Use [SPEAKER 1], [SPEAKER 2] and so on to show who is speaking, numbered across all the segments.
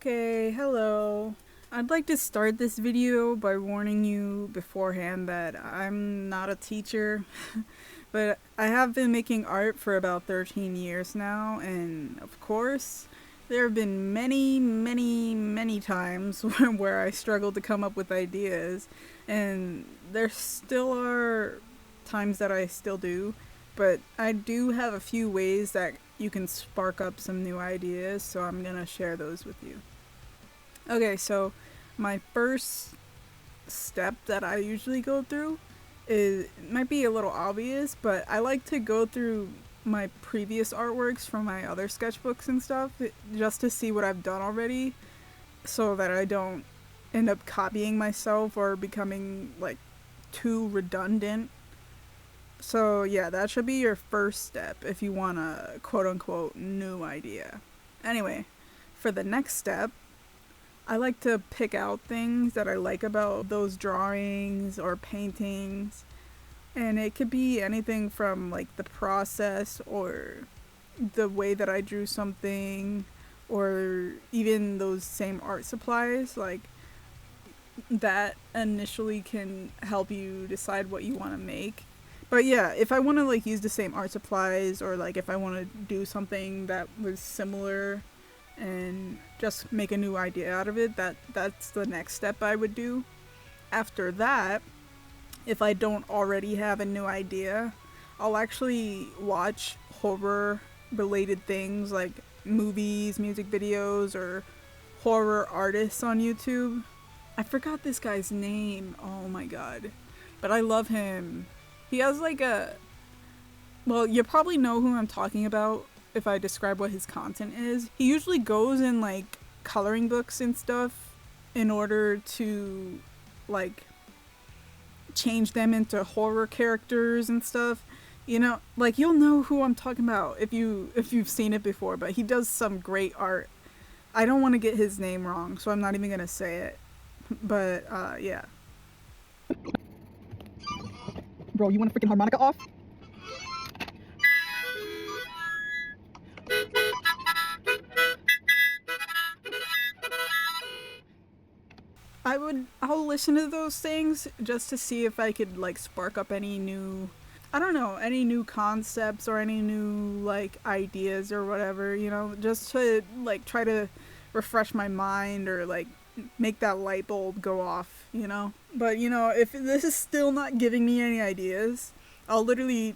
[SPEAKER 1] Okay, hello. I'd like to start this video by warning you beforehand that I'm not a teacher, but I have been making art for about 13 years now, and of course, there have been many times where I struggled to come up with ideas, and there still are times that I still do, but I do have a few ways that you can spark up some new ideas, so I'm gonna share those with you. Okay, so my first step that I usually go through is, it might be a little obvious, but I like to go through my previous artworks from my other sketchbooks and stuff just to see what I've done already so that I don't end up copying myself or becoming like too redundant. So yeah, that should be your first step if you want a quote unquote new idea. Anyway, for the next step, I like to pick out things that I like about those drawings or paintings. And it could be anything from like the process or the way that I drew something or even those same art supplies. Like that initially can help you decide what you want to make. But yeah, if I want to like use the same art supplies or like if I want to do something that was similar and just make a new idea out of it, that's the next step I would do. After that, if I don't already have a new idea, I'll actually watch horror related things like movies, music videos, or horror artists on YouTube. I forgot this guy's name. Oh my god. But I love him. He has like a... Well, you probably know who I'm talking about if I describe what his content is. He usually goes in like coloring books and stuff in order to like change them into horror characters and stuff. You know, like you'll know who I'm talking about if you've seen it before, but he does some great art. I don't want to get his name wrong, so I'm not even going to say it. But yeah. Bro, you want a freaking harmonica off? I'll listen to those things just to see if I could like spark up any new, I don't know, any new concepts or any new like ideas or whatever, you know, just to like try to refresh my mind or like make that light bulb go off, you know. But you know, if this is still not giving me any ideas, I'll literally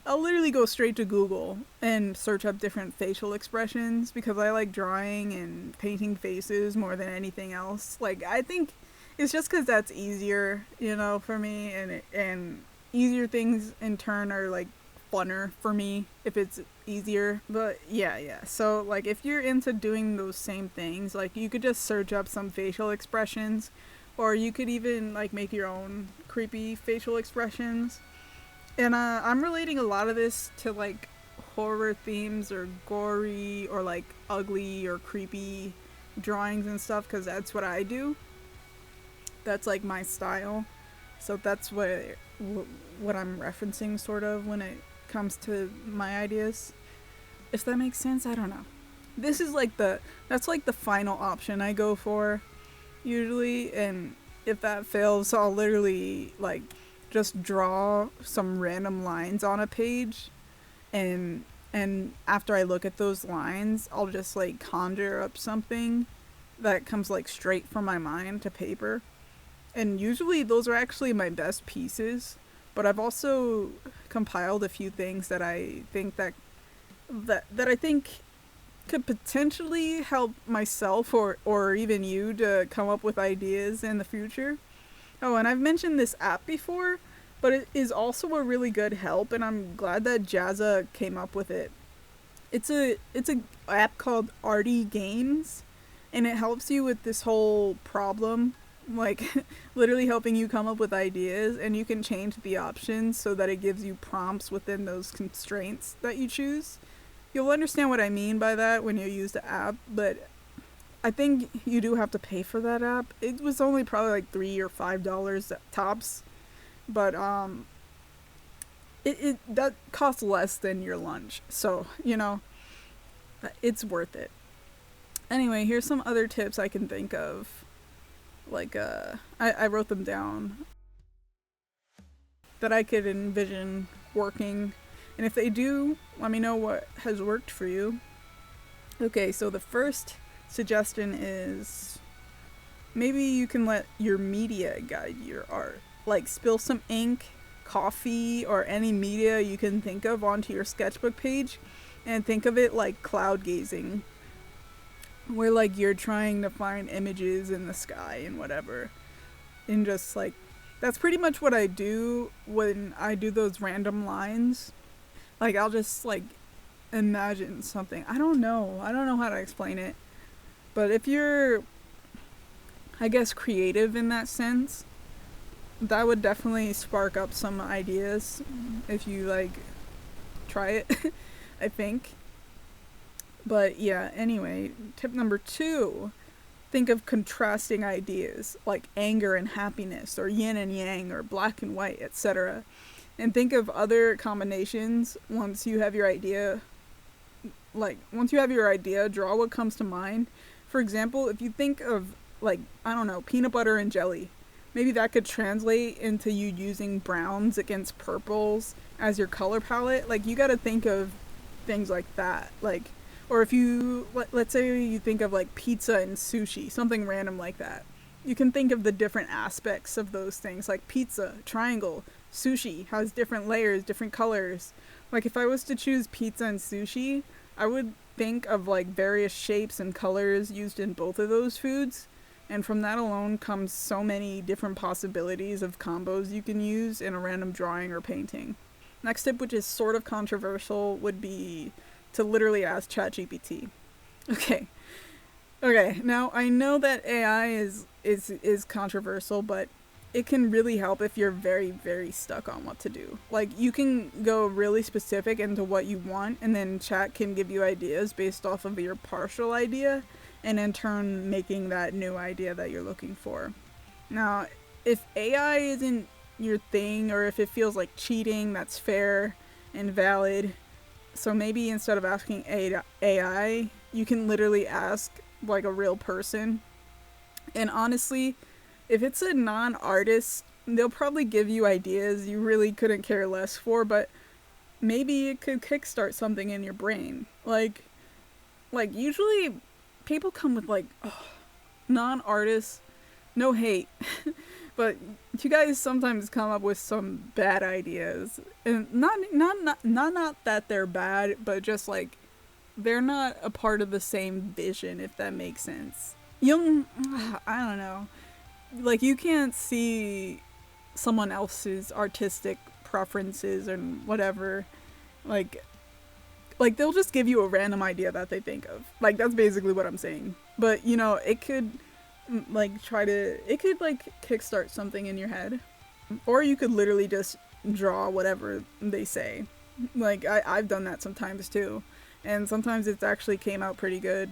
[SPEAKER 1] I'll literally go straight to Google and search up different facial expressions because I like drawing and painting faces more than anything else. Like I think it's just cuz that's easier, you know, for me, and easier things in turn are like funner for me if it's easier. But yeah. So like if you're into doing those same things, like you could just search up some facial expressions, or you could even like make your own creepy facial expressions. And I'm relating a lot of this to like horror themes or gory or like ugly or creepy drawings and stuff because that's what I do. That's like my style. So that's what I'm referencing sort of when it comes to my ideas. If that makes sense, I don't know. This is like that's like the final option I go for usually, and if that fails, I'll literally like just draw some random lines on a page, and after I look at those lines, I'll just like conjure up something that comes like straight from my mind to paper. And usually those are actually my best pieces, but I've also compiled a few things that I think that I think could potentially help myself or even you to come up with ideas in the future. Oh, and I've mentioned this app before, but it is also a really good help, and I'm glad that Jazza came up with it. It's a app called Arty Games, and it helps you with this whole problem, like literally helping you come up with ideas, and you can change the options so that it gives you prompts within those constraints that you choose. You'll understand what I mean by that when you use the app, but I think you do have to pay for that app. It was only probably like $3 or $5 tops, but it that costs less than your lunch, so you know it's worth it. Anyway, here's some other tips I can think of. Like, I wrote them down that I could envision working. And if they do, let me know what has worked for you. Okay, so the first suggestion is maybe you can let your media guide your art. Like, spill some ink, coffee, or any media you can think of onto your sketchbook page, and think of it like cloud gazing, where like you're trying to find images in the sky and whatever. And just like, that's pretty much what I do when I do those random lines. Like, I'll just like imagine something. I don't know how to explain it. But if you're, I guess, creative in that sense, that would definitely spark up some ideas if you like try it. I think. But yeah, anyway, tip number 2, think of contrasting ideas like anger and happiness, or yin and yang, or black and white, etc. And think of other combinations once you have your idea. Like, once you have your idea, draw what comes to mind. For example, if you think of, like, I don't know, peanut butter and jelly, maybe that could translate into you using browns against purples as your color palette. Like, you gotta think of things like that. Like, or if you, let's say you think of like pizza and sushi, something random like that. You can think of the different aspects of those things, like pizza, triangle, sushi has different layers, different colors. Like, if I was to choose pizza and sushi, I would think of like various shapes and colors used in both of those foods. And from that alone comes so many different possibilities of combos you can use in a random drawing or painting. Next tip, which is sort of controversial, would be to literally ask ChatGPT. Okay, now I know that AI is controversial, but it can really help if you're very, very stuck on what to do. Like, you can go really specific into what you want, and then Chat can give you ideas based off of your partial idea, and in turn making that new idea that you're looking for. Now, if AI isn't your thing, or if it feels like cheating, that's fair and valid. So maybe instead of asking AI, you can literally ask like a real person. And honestly, if it's a non-artist, they'll probably give you ideas you really couldn't care less for, but maybe it could kickstart something in your brain. Like usually people come with like, non-artists, no hate, but you guys sometimes come up with some bad ideas, and not that they're bad, but just like they're not a part of the same vision, if that makes sense. I don't know. Like, you can't see someone else's artistic preferences and whatever. Like they'll just give you a random idea that they think of. Like, that's basically what I'm saying. But, you know, it could kickstart something in your head. Or you could literally just draw whatever they say. Like, I've done that sometimes too. And sometimes it's actually came out pretty good.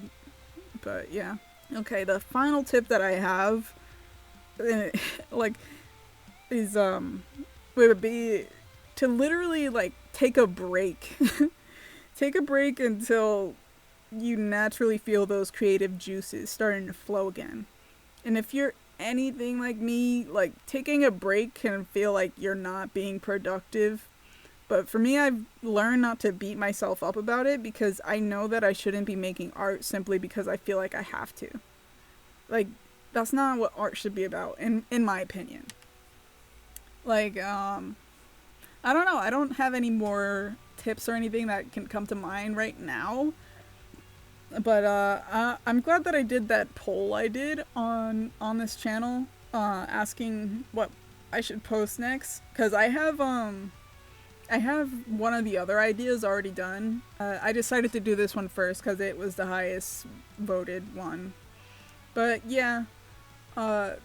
[SPEAKER 1] But yeah. Okay, the final tip that I have, is, would be to literally, like, take a break. Take a break until you naturally feel those creative juices starting to flow again. And if you're anything like me, like, taking a break can feel like you're not being productive. But for me, I've learned not to beat myself up about it, because I know that I shouldn't be making art simply because I feel like I have to. Like, that's not what art should be about, in my opinion. Like, I don't know. I don't have any more tips or anything that can come to mind right now. But I'm glad that I did that poll I did on this channel, asking what I should post next, because I have one of the other ideas already done. I decided to do this one first because it was the highest voted one. But yeah,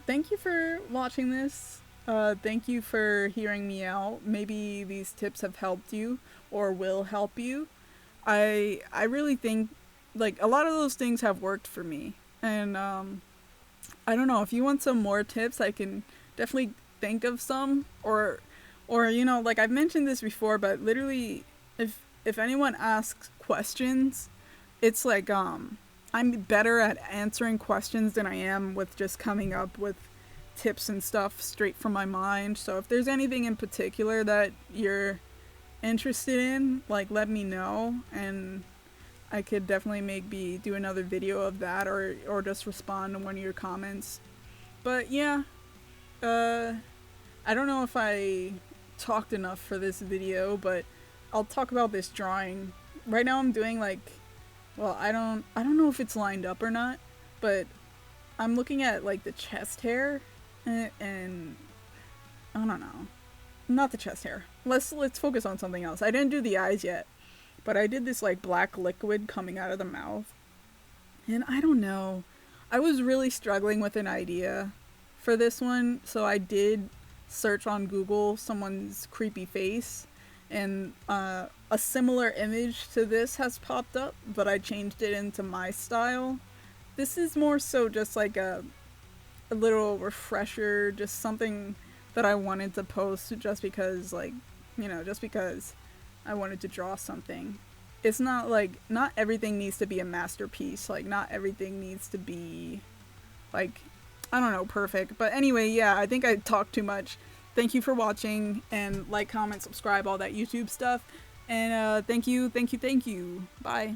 [SPEAKER 1] thank you for watching this. Thank you for hearing me out. Maybe these tips have helped you or will help you. I really think, like, a lot of those things have worked for me. And I don't know, if you want some more tips, I can definitely think of some. Or you know, like, I've mentioned this before, but literally, if anyone asks questions, it's like, I'm better at answering questions than I am with just coming up with tips and stuff straight from my mind. So if there's anything in particular that you're interested in, like, let me know, and I could definitely maybe do another video of that, or just respond to one of your comments. But yeah, I don't know if I talked enough for this video, but I'll talk about this drawing. Right now I'm doing like, well, I don't know if it's lined up or not, but I'm looking at like the chest hair, and I don't know. Not the chest hair. Let's focus on something else. I didn't do the eyes yet, but I did this like black liquid coming out of the mouth. And I don't know. I was really struggling with an idea for this one, so I did search on Google someone's creepy face, and a similar image to this has popped up, but I changed it into my style. This is more so just like a little refresher, just something that I wanted to post just because, like, you know, just because I wanted to draw something. It's not like, not everything needs to be a masterpiece, like not everything needs to be like, I don't know, perfect. But anyway, yeah, I think I talked too much. Thank you for watching, and like, comment, subscribe, all that YouTube stuff. And thank you. Bye.